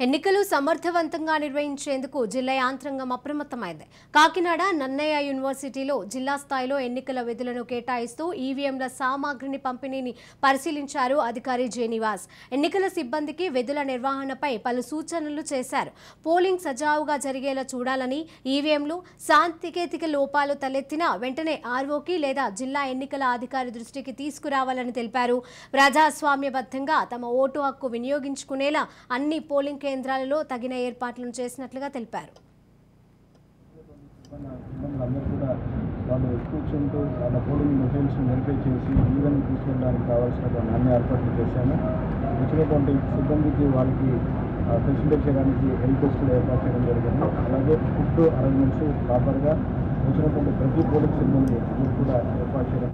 ఎన్నికలు సమర్థవంతంగా నిర్వహించేందుకు జిల్లా యాంత్రాంగం అప్రమత్తమైంది. కాకినాడ నన్నయ్య యూనివర్సిటీలో జిల్లా స్థాయిలో ఎన్నికల విధులను కేటాయిస్తూ ఈవీఎంల సామాగ్రిని పంపిణీని పరిశీలించారు అధికారి జెనివాస్. ఎన్నికల సిబ్బందికి విధుల నిర్వహణపై పలు సూచనలు చేశారు. పోలింగ్ సజావుగా జరిగేలా చూడాలని, ఈవీఎంలు సాంకేతిక లోపాలు తలెత్తినా వెంటనే ఆర్ఓకి లేదా జిల్లా ఎన్నికల అధికారి దృష్టికి తీసుకురావాలని తెలిపారు. ప్రజాస్వామ్యబద్ధంగా తమ ఓటు హక్కు వినియోగించుకునేలా అన్ని పోలింగ్ కేంద్రాలలో తగిన ఏర్పాట్లను చేసినట్లుగా తెలిపారు. వాళ్ళు కూర్చుంటూ వాళ్ళ పోలింగ్ మెటీరియల్స్ వెరిఫై చేసి ఈవెన్ తీసుకెళ్ళడానికి కావాల్సినటువంటి అన్ని ఏర్పాట్లు చేశాము. వచ్చినటువంటి సిబ్బందికి వాళ్ళకి ఫెసిలిటీ చేయడానికి హెల్త్ టెస్టులు ఏర్పాటు చేయడం జరిగింది. అలాగే ఫుడ్ అరేంజ్మెంట్స్ ప్రాపర్గా వచ్చినటువంటి ప్రతి పోలింగ్ సిబ్బంది కూడా ఏర్పాటు చేయడం